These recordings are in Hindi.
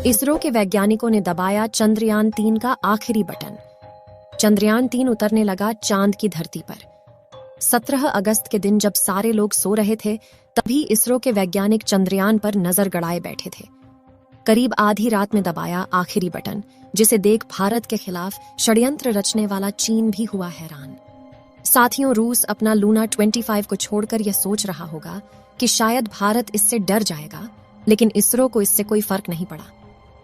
इसरो के वैज्ञानिकों ने दबाया चंद्रयान-3 का आखिरी बटन। चंद्रयान-3 उतरने लगा चांद की धरती पर। 17 अगस्त के दिन जब सारे लोग सो रहे थे, तभी इसरो के वैज्ञानिक चंद्रयान पर नजर गड़ाए बैठे थे। करीब आधी रात में दबाया आखिरी बटन, जिसे देख भारत के खिलाफ षड्यंत्र रचने वाला चीन भी हुआ हैरान। साथियों, रूस अपना लूना 25 को छोड़कर यह सोच रहा होगा कि शायद भारत इससे डर जाएगा, लेकिन इसरो को इससे कोई फर्क नहीं पड़ा।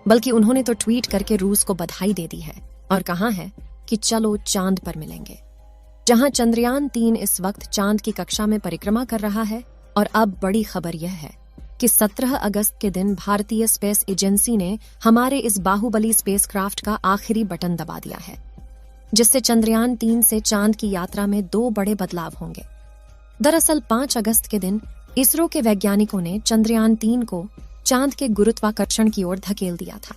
बल्कि उन्होंने तो ट्वीट करके रूस को बधाई दे दी है और कहा है कि चलो चांद पर मिलेंगे। जहां चंद्रयान-3 इस वक्त चांद की कक्षा में परिक्रमा कर रहा है। और अब बड़ी खबर यह है कि 17 अगस्त के दिन भारतीय स्पेस एजेंसी ने हमारे इस बाहुबली स्पेसक्राफ्ट का आखिरी बटन दबा दिया है, जिससे चंद्रयान-3 से चांद की यात्रा में 2 बड़े बदलाव होंगे। दरअसल 5 अगस्त के दिन इसरो के वैज्ञानिकों ने चंद्रयान-3 को चांद के गुरुत्वाकर्षण की ओर धकेल दिया था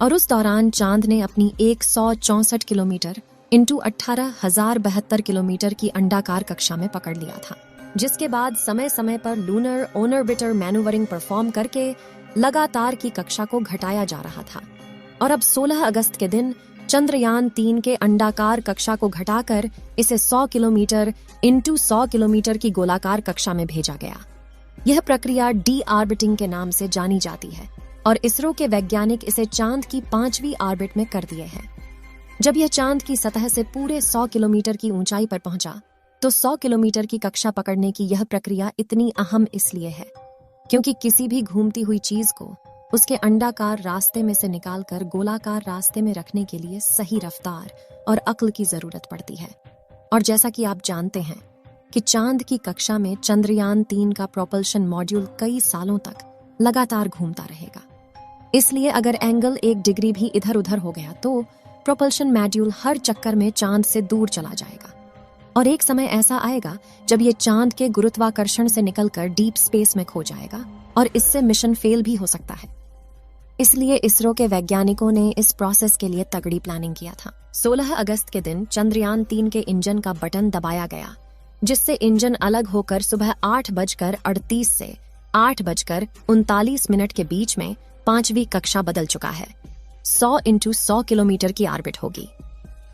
और उस दौरान चांद ने अपनी 164 किलोमीटर इंटू 18,072 किलोमीटर की अंडाकार कक्षा में पकड़ लिया था, जिसके बाद समय समय पर लूनर ऑर्बिटर मैनूवरिंग परफॉर्म करके लगातार की कक्षा को घटाया जा रहा था। और अब 16 अगस्त के दिन चंद्रयान-3 के अंडाकार कक्षा को घटाकर इसे 100 किलोमीटर इंटू 100 किलोमीटर की गोलाकार कक्षा में भेजा गया। यह प्रक्रिया डी ऑर्बिटिंग के नाम से जानी जाती है और इसरो के वैज्ञानिक इसे चांद की 5वीं ऑर्बिट में कर दिए हैं। जब यह चांद की सतह से पूरे 100 किलोमीटर की ऊंचाई पर पहुंचा, तो 100 किलोमीटर की कक्षा पकड़ने की यह प्रक्रिया इतनी अहम इसलिए है क्योंकि किसी भी घूमती हुई चीज को उसके अंडाकार रास्ते में से निकालकर गोलाकार रास्ते में रखने के लिए सही रफ्तार और अक्ल की जरूरत पड़ती है। और जैसा कि आप जानते हैं कि चांद की कक्षा में चंद्रयान-3 का प्रोपल्शन मॉड्यूल कई सालों तक लगातार घूमता रहेगा। इसलिए अगर एंगल 1 डिग्री भी इधर उधर हो गया तो प्रोपल्शन मॉड्यूल हर चक्कर में चांद से दूर चला जाएगा। और एक समय ऐसा आएगा जब ये चांद के गुरुत्वाकर्षण से निकलकर डीप स्पेस में खो जाएगा और इससे मिशन फेल भी हो सकता है। इसलिए इसरो के वैज्ञानिकों ने इस प्रोसेस के लिए तगड़ी प्लानिंग किया था। 16 अगस्त के दिन चंद्रयान-3 के इंजन का बटन दबाया गया, जिससे इंजन अलग होकर सुबह 8:38 से 8:39 के बीच में 5वीं कक्षा बदल चुका है। 100 इंटू 100 किलोमीटर की ऑर्बिट होगी।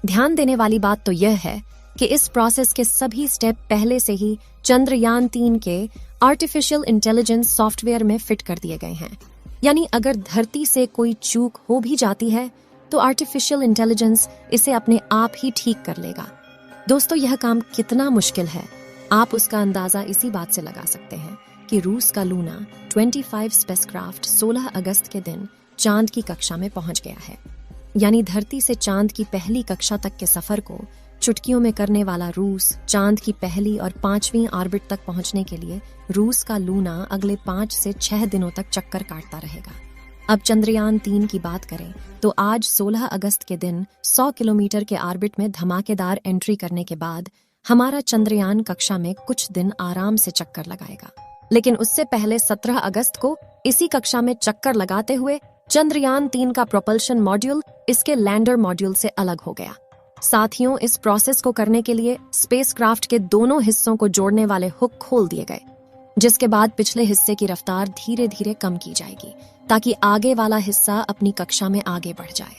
ध्यान देने वाली बात तो यह है कि इस प्रोसेस के सभी स्टेप पहले से ही चंद्रयान-3 के आर्टिफिशियल इंटेलिजेंस सॉफ्टवेयर में फिट कर दिए गए हैं। यानी अगर धरती से कोई चूक हो भी जाती है तो आर्टिफिशियल इंटेलिजेंस इसे अपने आप ही ठीक कर लेगा। दोस्तों, यह काम कितना मुश्किल है आप उसका अंदाजा इसी बात से लगा सकते हैं कि रूस का लूना 25 स्पेसक्राफ्ट 16 अगस्त के दिन चांद की कक्षा में पहुंच गया है। यानी धरती से चांद की पहली कक्षा तक के सफर को चुटकियों में करने वाला रूस चांद की पहली और 5वीं ऑर्बिट तक पहुंचने के लिए रूस का लूना अगले 5 से 6 दिनों तक चक्कर काटता रहेगा। अब चंद्रयान-3 की बात करें तो आज 16 अगस्त के दिन 100 किलोमीटर के ऑर्बिट में धमाकेदार एंट्री करने के बाद हमारा चंद्रयान कक्षा में कुछ दिन आराम से चक्कर लगाएगा। लेकिन उससे पहले 17 अगस्त को इसी कक्षा में चक्कर लगाते हुए चंद्रयान-3 का प्रोपल्शन मॉड्यूल इसके लैंडर मॉड्यूल से अलग हो गया। साथियों, इस प्रोसेस को करने के लिए स्पेसक्राफ्ट के दोनों हिस्सों को जोड़ने वाले हुक खोल दिए गए, जिसके बाद पिछले हिस्से की रफ्तार धीरे धीरे कम की जाएगी ताकि आगे वाला हिस्सा अपनी कक्षा में आगे बढ़ जाए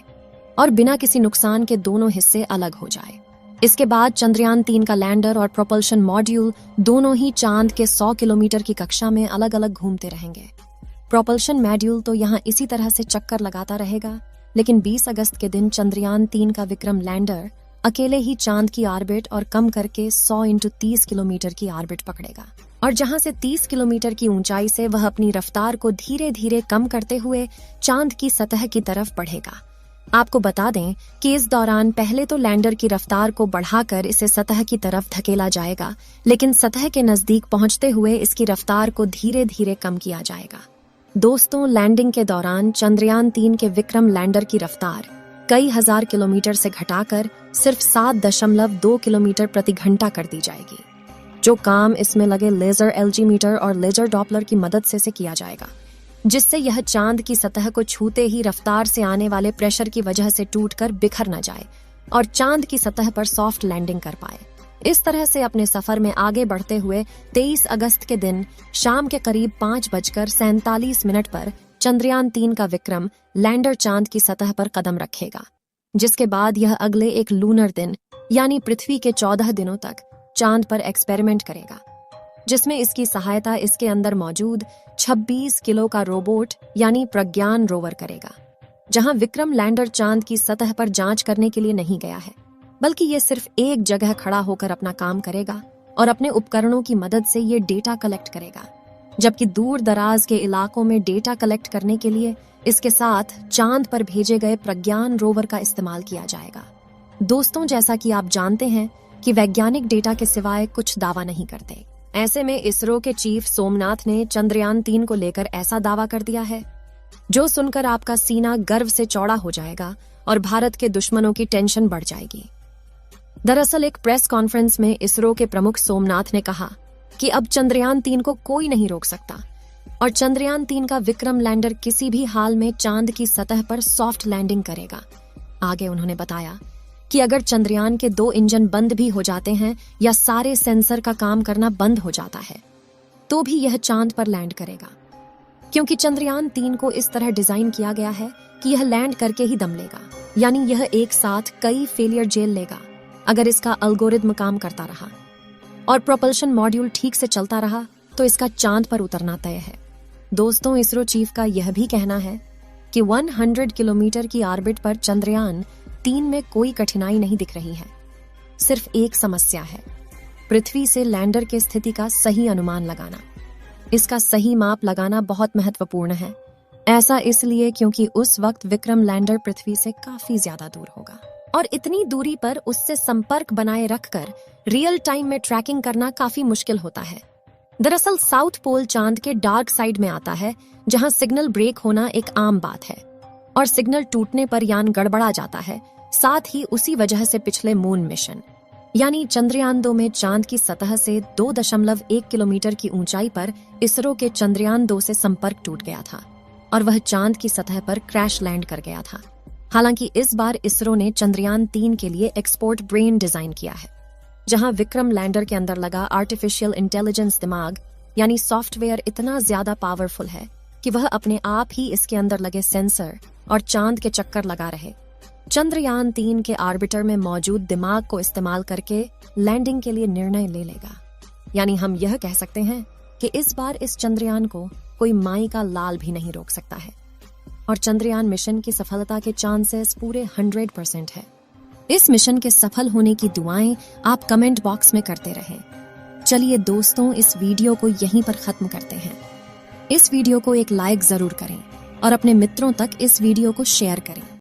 और बिना किसी नुकसान के दोनों हिस्से अलग हो जाए। इसके बाद चंद्रयान-3 का लैंडर और प्रोपल्शन मॉड्यूल दोनों ही चांद के 100 किलोमीटर की कक्षा में अलग अलग घूमते रहेंगे। प्रोपल्शन मॉड्यूल तो यहाँ इसी तरह से चक्कर लगाता रहेगा, लेकिन 20 अगस्त के दिन चंद्रयान-3 का विक्रम लैंडर अकेले ही चांद की ऑर्बिट और कम करके 100 इंटू 30 किलोमीटर की ऑर्बिट पकड़ेगा और जहां से 30 किलोमीटर की ऊंचाई से वह अपनी रफ्तार को धीरे धीरे कम करते हुए चांद की सतह की तरफ बढ़ेगा। आपको बता दें कि इस दौरान पहले तो लैंडर की रफ्तार को बढ़ाकर इसे सतह की तरफ धकेला जाएगा, लेकिन सतह के नजदीक पहुंचते हुए इसकी रफ्तार को धीरे धीरे कम किया जाएगा। दोस्तों, लैंडिंग के दौरान चंद्रयान-3 के विक्रम लैंडर की रफ्तार कई हजार किलोमीटर से घटाकर सिर्फ 7.2 किलोमीटर प्रति घंटा कर दी जाएगी, जो काम इसमें लगे लेजर एल्जीमीटर और लेजर डॉपलर की मदद से किया जाएगा, जिससे यह चांद की सतह को छूते ही रफ्तार से आने वाले प्रेशर की वजह से टूटकर बिखर न जाए और चांद की सतह पर सॉफ्ट लैंडिंग कर पाए। इस तरह से अपने सफर में आगे बढ़ते हुए 23 अगस्त के दिन शाम के करीब 5:47 पर चंद्रयान-3 का विक्रम लैंडर चांद की सतह पर कदम रखेगा, जिसके बाद यह अगले एक लूनर दिन यानी पृथ्वी के 14 दिनों तक चांद पर एक्सपेरिमेंट करेगा, जिसमें इसकी सहायता इसके अंदर मौजूद 26 किलो का रोबोट यानी प्रज्ञान रोवर करेगा। जहां विक्रम लैंडर चांद की सतह पर जांच करने के लिए नहीं गया है, बल्कि ये सिर्फ एक जगह खड़ा होकर अपना काम करेगा और अपने उपकरणों की मदद से ये डेटा कलेक्ट करेगा, जबकि दूर दराज के इलाकों में डेटा कलेक्ट करने के लिए इसके साथ चांद पर भेजे गए प्रज्ञान रोवर का इस्तेमाल किया जाएगा। दोस्तों, जैसा कि आप जानते हैं कि वैज्ञानिक डेटा के सिवाय कुछ दावा नहीं करते। ऐसे में इसरो के चीफ सोमनाथ ने चंद्रयान-3 को लेकर ऐसा दावा कर दिया है जो सुनकर आपका सीना गर्व से चौड़ा हो जाएगा और भारत के दुश्मनों की टेंशन बढ़ जाएगी। दरअसल एक प्रेस कॉन्फ्रेंस में इसरो के प्रमुख सोमनाथ ने कहा कि अब चंद्रयान-3 को कोई नहीं रोक सकता और चंद्रयान-3 का विक्रम लैंडर किसी भी हाल में चांद की सतह पर सॉफ्ट लैंडिंग करेगा। आगे उन्होंने बताया कि अगर चंद्रयान के 2 इंजन बंद भी हो जाते हैं या सारे सेंसर का काम करना बंद हो जाता है, तो भी यह चांद पर लैंड करेगा, क्योंकि चंद्रयान-3 को इस तरह डिजाइन किया गया है कि यह लैंड करके ही दम लेगा, यानी यह एक साथ कई फेलियर झेल लेगा अगर इसका एल्गोरिथम काम करता रहा और प्रोपल्शन मॉड्यूल ठीक से चलता रहा तो इसका चांद पर उतरना तय है। दोस्तों, इसरो चीफ का यह भी कहना है कि 100 किलोमीटर की ऑर्बिट पर चंद्रयान-3 में कोई कठिनाई नहीं दिख रही है। सिर्फ एक समस्या है, पृथ्वी से लैंडर के स्थिति का सही अनुमान लगाना। इसका सही माप लगाना बहुत महत्वपूर्ण है। ऐसा इसलिए क्योंकि उस वक्त विक्रम लैंडर पृथ्वी से काफी ज्यादा दूर होगा और इतनी दूरी पर उससे संपर्क बनाए रखकर रियल टाइम में ट्रैकिंग करना काफी मुश्किल होता है। दरअसल साउथ पोल चांद के डार्क साइड में आता है, जहां सिग्नल ब्रेक होना एक आम बात है और सिग्नल टूटने पर यान गड़बड़ा जाता है। साथ ही उसी वजह से पिछले मून मिशन यानी चंद्रयान-2 में चांद की सतह से 2.1 किलोमीटर की ऊंचाई पर इसरो के चंद्रयान-2 से संपर्क टूट गया था और वह चांद की सतह पर क्रैश लैंड कर गया था। हालांकि इस बार इसरो ने चंद्रयान-3 के लिए एक्सपोर्ट ब्रेन डिजाइन किया है, जहां विक्रम लैंडर के अंदर लगा आर्टिफिशियल इंटेलिजेंस दिमाग यानी सॉफ्टवेयर इतना ज्यादा पावरफुल है कि वह अपने आप ही इसके अंदर लगे सेंसर और चांद के चक्कर लगा रहे। चंद्रयान-3 के ऑर्बिटर में मौजूद दिमाग को इस्तेमाल करके लैंडिंग के लिए निर्णय ले लेगा। यानी हम यह कह सकते हैं कि इस बार इस चंद्रयान को कोई माई का लाल भी नहीं रोक सकता है और चंद्रयान मिशन की सफलता के चांसेस पूरे 100% है। इस मिशन के सफल होने की दुआएं आप कमेंट बॉक्स में करते रहें। चलिए दोस्तों, इस वीडियो को यहीं पर खत्म करते हैं। इस वीडियो को एक लाइक जरूर करें और अपने मित्रों तक इस वीडियो को शेयर करें।